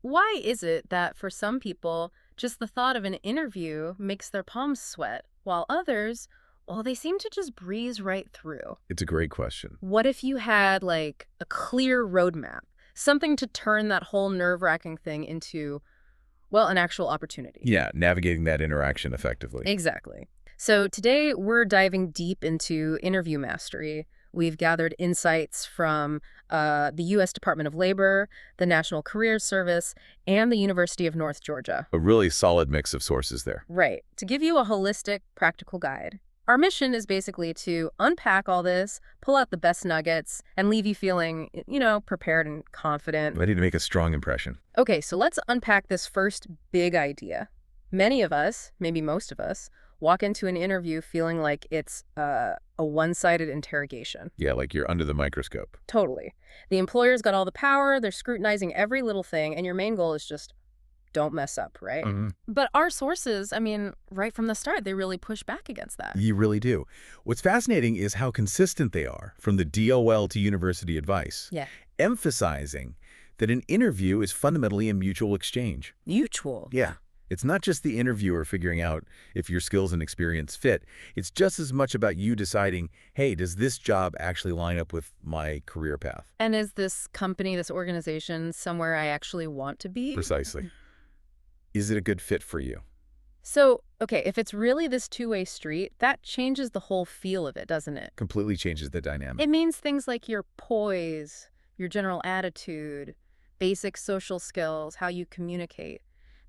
Why is it that for some people, just the thought of an interview makes their palms sweat, while others, well, they seem to just breeze right through? It's a great question. What if you had like a clear roadmap, something to turn that whole nerve-wracking thing into, well, an actual opportunity? Yeah, navigating that interaction effectively. Exactly. So today we're diving deep into interview mastery. We've gathered insights from the U.S. Department of Labor, the National Career Service, and the University of North Georgia. A really solid mix of sources there. Right. To give you a holistic, practical guide. Our mission is basically to unpack all this, pull out the best nuggets, and leave you feeling, prepared and confident. Ready to make a strong impression. Okay, so let's unpack this first big idea. Many of us, maybe most of us, walk into an interview feeling like it's a one-sided interrogation. Yeah, like you're under the microscope. Totally. The employer's got all the power, they're scrutinizing every little thing, and your main goal is just don't mess up, right? But our sources, right from the start, they really push back against that. You really do. What's fascinating is how consistent they are, from the DOL to university advice, Yeah. emphasizing that an interview is fundamentally a mutual exchange. Mutual. Yeah. It's not just the interviewer figuring out if your skills and experience fit. It's just as much about you deciding, hey, does this job actually line up with my career path? And is this company, this organization, somewhere I actually want to be? Precisely. Is it a good fit for you? So, okay, if it's really this two-way street, that changes the whole feel of it, doesn't it? Completely changes the dynamic. It means things like your poise, your general attitude, basic social skills, how you communicate.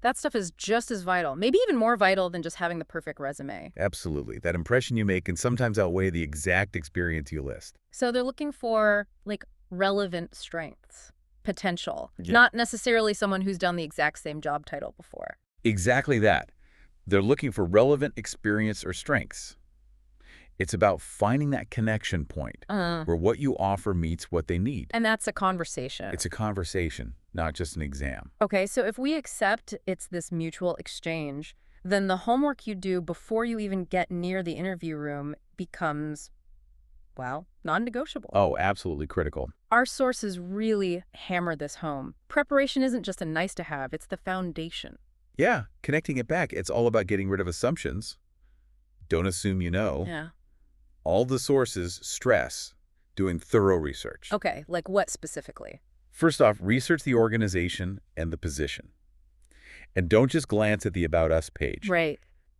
That stuff is just as vital, maybe even more vital than just having the perfect resume. Absolutely. That impression you make can sometimes outweigh the exact experience you list. So they're looking for, like, relevant strengths, potential, Yeah. not necessarily someone who's done the exact same job title before. Exactly that. They're looking for relevant experience or strengths. It's about finding that connection point where what you offer meets what they need. And that's a conversation. It's a conversation, not just an exam. Okay, so if we accept it's this mutual exchange, then the homework you do before you even get near the interview room becomes, well, non-negotiable. Oh, absolutely critical. Our sources really hammer this home. Preparation isn't just a nice to have, it's the foundation. Yeah, connecting it back, it's all about getting rid of assumptions. Don't assume you know. Yeah. All the sources stress doing thorough research. Okay, like what specifically? First off, research the organization and the position. And don't just glance at the About Us page. Right.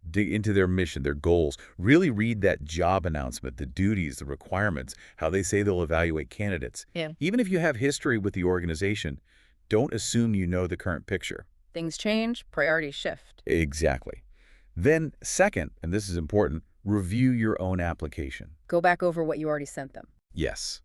Dig into their mission, their goals. Really read that job announcement, the duties, the requirements, how they say they'll evaluate candidates. Yeah. Even if you have history with the organization, don't assume you know the current picture. Things change, priorities shift. Exactly. Then, second, and this is important, review your own application. Go back over what you already sent them. Yes.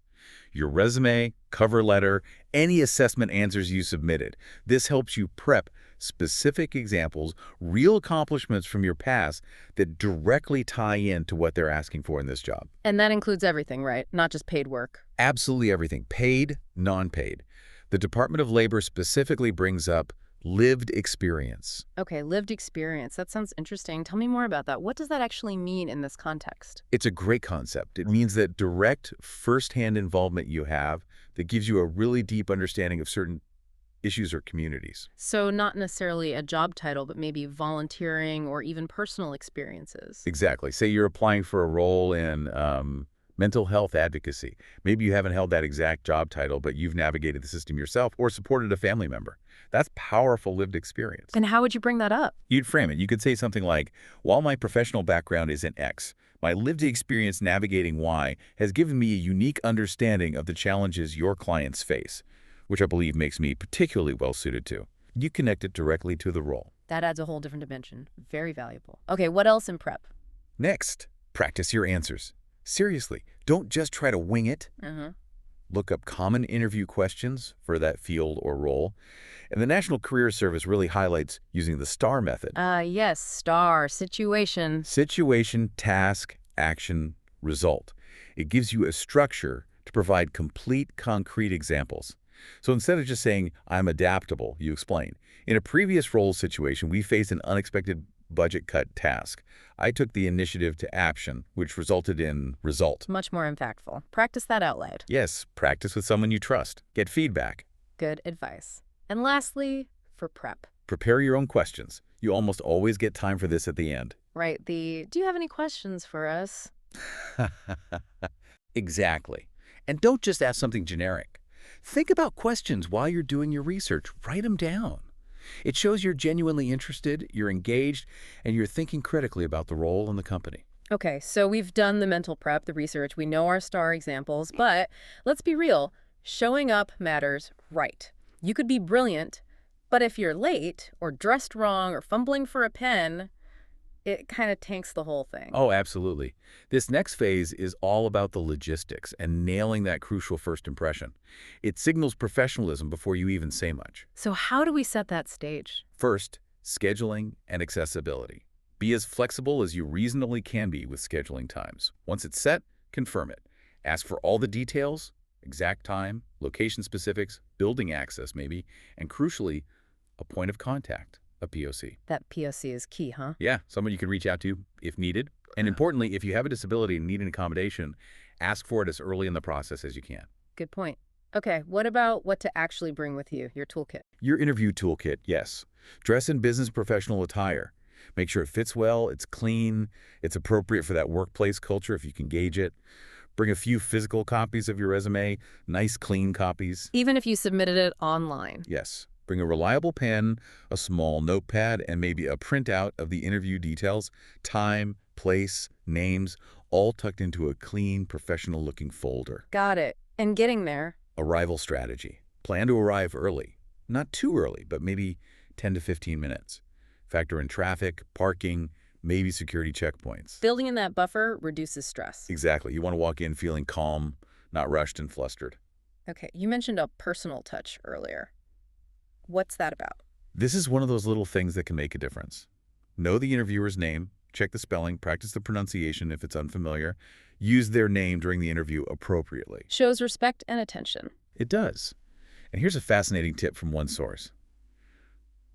Your resume, cover letter, any assessment answers you submitted. This helps you prep specific examples, real accomplishments from your past that directly tie in to what they're asking for in this job. And that includes everything, right? Not just paid work. Absolutely everything, paid, non-paid. The Department of Labor specifically brings up lived experience. Okay, lived experience. That sounds interesting. Tell me more about that. What does that actually mean in this context? It's a great concept. It means that direct, first-hand involvement you have that gives you a really deep understanding of certain issues or communities. So not necessarily a job title, but maybe volunteering or even personal experiences. Exactly. Say you're applying for a role in mental health advocacy. Maybe you haven't held that exact job title, but you've navigated the system yourself or supported a family member. That's powerful lived experience. And how would you bring that up? You'd frame it. You could say something like, while my professional background is in X, my lived experience navigating Y has given me a unique understanding of the challenges your clients face, which I believe makes me particularly well suited to. You connect it directly to the role. That adds a whole different dimension. Very valuable. Okay, what else in prep? Next, practice your answers. Seriously, don't just try to wing it. Uh-huh. Look up common interview questions for that field or role. And the National Career Service really highlights using the STAR method. Yes, STAR, situation. Situation, task, action, result. It gives you a structure to provide complete, concrete examples. So instead of just saying, I'm adaptable, you explain. In a previous role situation, we faced an unexpected budget cut task. I took the initiative to action, which resulted in result. Much more impactful. Practice that out loud. Yes, practice with someone you trust. Get feedback. Good advice. And lastly, for prep. Prepare your own questions. You almost always get time for this at the end. Right, do you have any questions for us? Exactly. And don't just ask something generic. Think about questions while you're doing your research. Write them down. It shows you're genuinely interested, you're engaged, and you're thinking critically about the role in the company. Okay, so we've done the mental prep, the research, we know our star examples, but let's be real, showing up matters, right? You could be brilliant, but if you're late or dressed wrong or fumbling for a pen, it kind of tanks the whole thing. Oh, absolutely. This next phase is all about the logistics and nailing that crucial first impression. It signals professionalism before you even say much. So how do we set that stage? First, scheduling and accessibility. Be as flexible as you reasonably can be with scheduling times. Once it's set, confirm it. Ask for all the details, exact time, location specifics, building access maybe, and crucially, a point of contact, a POC. That POC is key, huh? Yeah, someone you can reach out to if needed. And importantly, if you have a disability and need an accommodation, ask for it as early in the process as you can. Good point. Okay, what about what to actually bring with you, your toolkit? Your interview toolkit, yes. Dress in business professional attire. Make sure it fits well, it's clean, it's appropriate for that workplace culture if you can gauge it. Bring a few physical copies of your resume, nice clean copies. Even if you submitted it online. Yes. Bring a reliable pen, a small notepad, and maybe a printout of the interview details, time, place, names, all tucked into a clean, professional-looking folder. Got it. And getting there. Arrival strategy. Plan to arrive early. Not too early, but maybe 10 to 15 minutes. Factor in traffic, parking, maybe security checkpoints. Building in that buffer reduces stress. Exactly. You want to walk in feeling calm, not rushed and flustered. Okay, you mentioned a personal touch earlier. What's that about? This is one of those little things that can make a difference. Know the interviewer's name, check the spelling, practice the pronunciation if it's unfamiliar, use their name during the interview appropriately. Shows respect and attention. It does. And here's a fascinating tip from one source.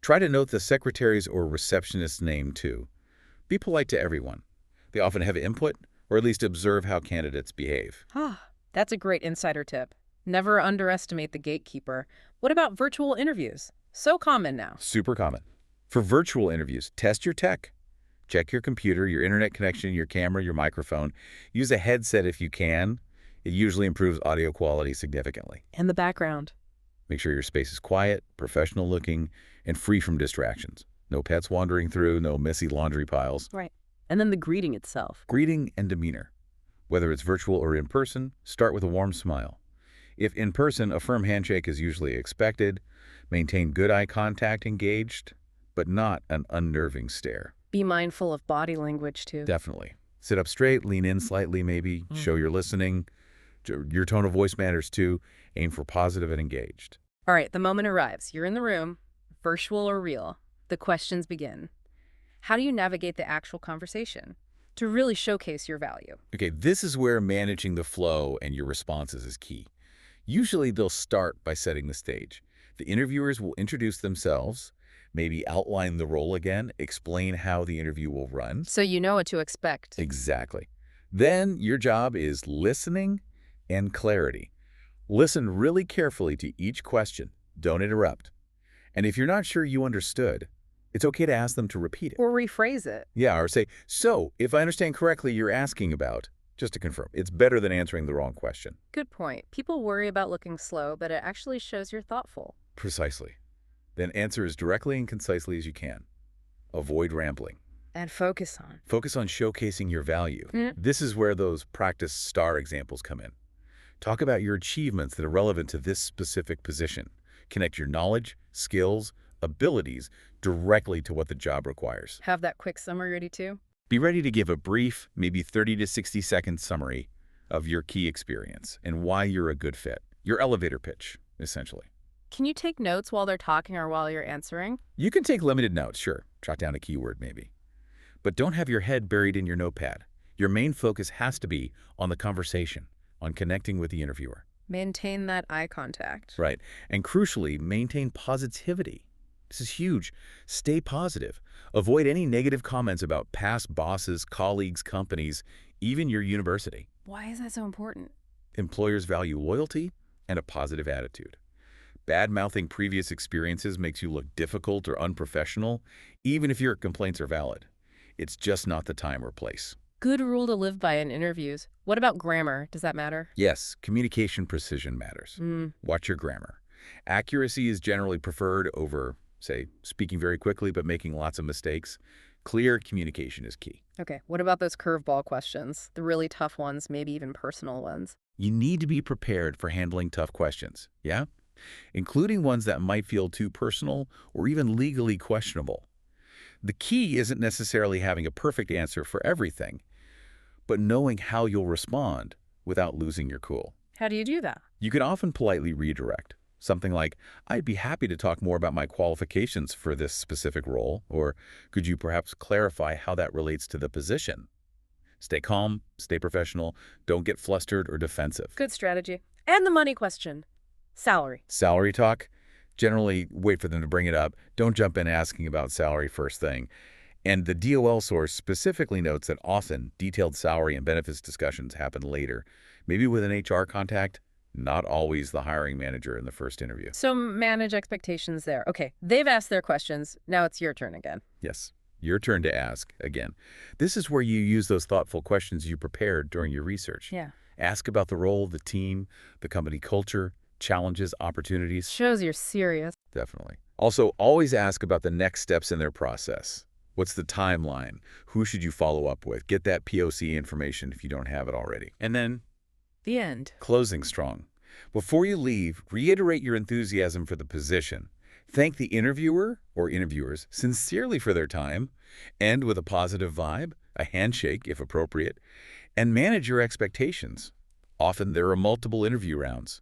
Try to note the secretary's or receptionist's name, too. Be polite to everyone. They often have input, or at least observe how candidates behave. That's a great insider tip. Never underestimate the gatekeeper. What about virtual interviews? So common now. Super common. For virtual interviews, test your tech. Check your computer, your internet connection, your camera, your microphone. Use a headset if you can. It usually improves audio quality significantly. And the background. Make sure your space is quiet, professional looking, and free from distractions. No pets wandering through, no messy laundry piles. Right. And then the greeting itself. Greeting and demeanor. Whether it's virtual or in person, start with a warm smile. If in person, a firm handshake is usually expected. Maintain good eye contact engaged, but not an unnerving stare. Be mindful of body language, too. Definitely. Sit up straight, lean in slightly maybe, show you're listening. Your tone of voice matters too. Aim for positive and engaged. All right, the moment arrives. You're in the room, virtual or real. The questions begin. How do you navigate the actual conversation to really showcase your value? Okay, this is where managing the flow and your responses is key. Usually they'll start by setting the stage. The interviewers will introduce themselves, maybe outline the role again, explain how the interview will run. So you know what to expect. Exactly. Then your job is listening and clarity. Listen really carefully to each question. Don't interrupt. And if you're not sure you understood, it's okay to ask them to repeat it. Or rephrase it. Yeah, or say, so, if I understand correctly, you're asking about, just to confirm. It's better than answering the wrong question. Good point. People worry about looking slow, but it actually shows you're thoughtful. Precisely. Then answer as directly and concisely as you can. Avoid rambling. And focus on. Focus on showcasing your value. This is where those practice star examples come in. Talk about your achievements that are relevant to this specific position. Connect your knowledge, skills, abilities directly to what the job requires. Have that quick summary ready too? Be ready to give a brief, maybe 30 to 60-second summary of your key experience and why you're a good fit. Your elevator pitch, essentially. Can you take notes while they're talking or while you're answering? You can take limited notes, sure. Jot down a keyword, maybe. But don't have your head buried in your notepad. Your main focus has to be on the conversation, on connecting with the interviewer. Maintain that eye contact. Right. And crucially, maintain positivity. This is huge. Stay positive. Avoid any negative comments about past bosses, colleagues, companies, even your university. Why is that so important? Employers value loyalty and a positive attitude. Bad-mouthing previous experiences makes you look difficult or unprofessional, even if your complaints are valid. It's just not the time or place. Good rule to live by in interviews. What about grammar? Does that matter? Yes, communication precision matters. Watch your grammar. Accuracy is generally preferred over, say, speaking very quickly but making lots of mistakes. Clear communication is key. Okay, what about those curveball questions? The really tough ones, maybe even personal ones. You need to be prepared for handling tough questions, yeah? Including ones that might feel too personal or even legally questionable. The key isn't necessarily having a perfect answer for everything, but knowing how you'll respond without losing your cool. How do you do that? You can often politely redirect. Something like, I'd be happy to talk more about my qualifications for this specific role, or could you perhaps clarify how that relates to the position? Stay calm, stay professional, don't get flustered or defensive. Good strategy. And the money question. Salary. Salary talk? Generally, wait for them to bring it up. Don't jump in asking about salary first thing. And the DOL source specifically notes that often detailed salary and benefits discussions happen later, maybe with an HR contact, not always the hiring manager in the first interview. So manage expectations there. Okay, they've asked their questions. Now it's your turn again. Yes, your turn to ask again. This is where you use those thoughtful questions you prepared during your research. Yeah. Ask about the role, the team, the company culture, challenges, opportunities. Shows you're serious. Definitely. Also, always ask about the next steps in their process. What's the timeline? Who should you follow up with? Get that POC information if you don't have it already. And then, The end. closing strong. Before you leave, reiterate your enthusiasm for the position. Thank the interviewer or interviewers sincerely for their time, end with a positive vibe, a handshake if appropriate, and manage your expectations. Often there are multiple interview rounds.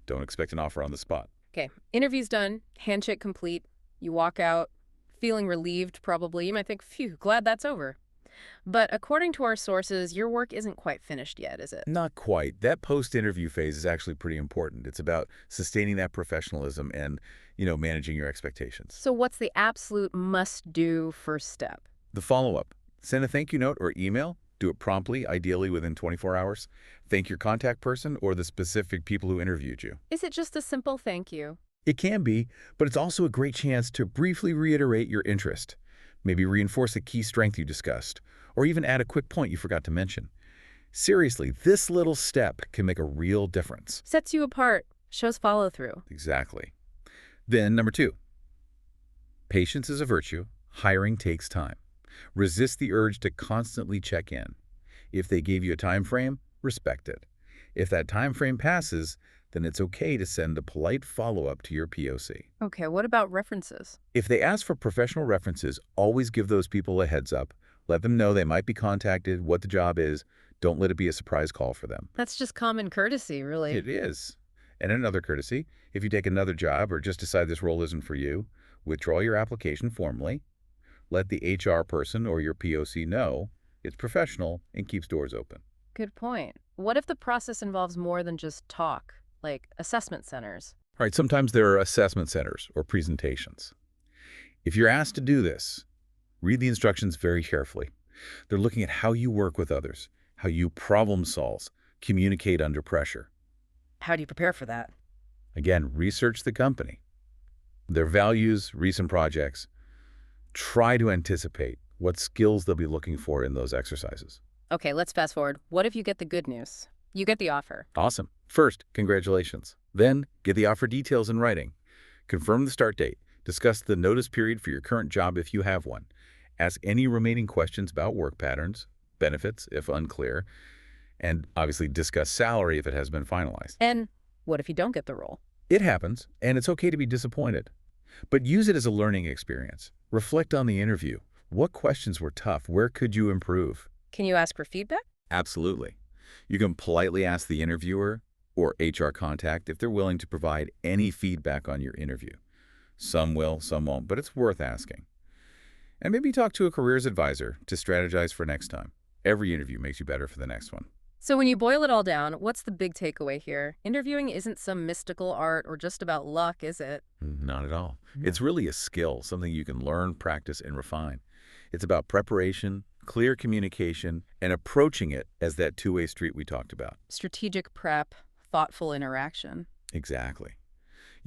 Don't expect an offer on the spot. Okay, interview's done, handshake complete. You walk out feeling relieved probably. You might think, phew, glad that's over. But according to our sources, your work isn't quite finished yet, is it? Not quite. That post-interview phase is actually pretty important. It's about sustaining that professionalism and, managing your expectations. So what's the absolute must-do first step? The follow-up. Send a thank you note or email. Do it promptly, ideally within 24 hours. Thank your contact person or the specific people who interviewed you. Is it just a simple thank you? It can be, but it's also a great chance to briefly reiterate your interest. Maybe reinforce a key strength you discussed, or even add a quick point you forgot to mention. Seriously, this little step can make a real difference. Sets you apart, shows follow-through. Exactly. Then, number 2. Patience is a virtue. Hiring takes time. Resist the urge to constantly check in. If they gave you a time frame, respect it. If that time frame passes, then it's okay to send a polite follow-up to your POC. Okay, what about references? If they ask for professional references, always give those people a heads up. Let them know they might be contacted, what the job is. Don't let it be a surprise call for them. That's just common courtesy, really. It is. And another courtesy, if you take another job or just decide this role isn't for you, withdraw your application formally. Let the HR person or your POC know it's professional and keeps doors open. Good point. What if the process involves more than just talk, like assessment centers? All right, sometimes there are assessment centers or presentations. If you're asked to do this, read the instructions very carefully. They're looking at how you work with others, how you problem solve, communicate under pressure. How do you prepare for that? Again, research the company, their values, recent projects. Try to anticipate what skills they'll be looking for in those exercises. Okay, let's fast forward. What if you get the good news? You get the offer. Awesome. First, congratulations. Then, get the offer details in writing. Confirm the start date. Discuss the notice period for your current job if you have one. Ask any remaining questions about work patterns, benefits if unclear, and obviously discuss salary if it has been finalized. And what if you don't get the role? It happens, and it's okay to be disappointed. But use it as a learning experience. Reflect on the interview. What questions were tough? Where could you improve? Can you ask for feedback? Absolutely. You can politely ask the interviewer or HR contact if they're willing to provide any feedback on your interview. Some will, some won't, but it's worth asking. And maybe talk to a careers advisor to strategize for next time. Every interview makes you better for the next one. So when you boil it all down, what's the big takeaway here? Interviewing isn't some mystical art or just about luck, is it? Not at all. It's really a skill, something you can learn, practice, and refine. It's about preparation, clear communication, and approaching it as that two-way street we talked about. Strategic prep, thoughtful interaction. Exactly.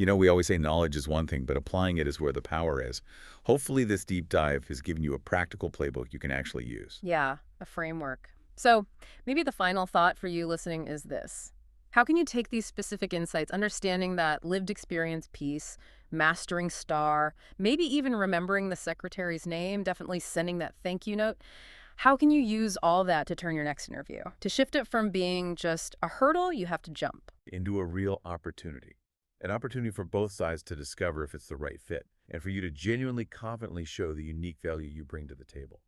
We always say knowledge is one thing, but applying it is where the power is. Hopefully this deep dive has given you a practical playbook you can actually use. Yeah, a framework. So maybe the final thought for you listening is this. How can you take these specific insights, understanding that lived experience piece, mastering STAR, maybe even remembering the secretary's name, definitely sending that thank you note? How can you use all that to turn your next interview? To shift it from being just a hurdle you have to jump. Into a real opportunity. An opportunity for both sides to discover if it's the right fit, and for you to genuinely, confidently show the unique value you bring to the table.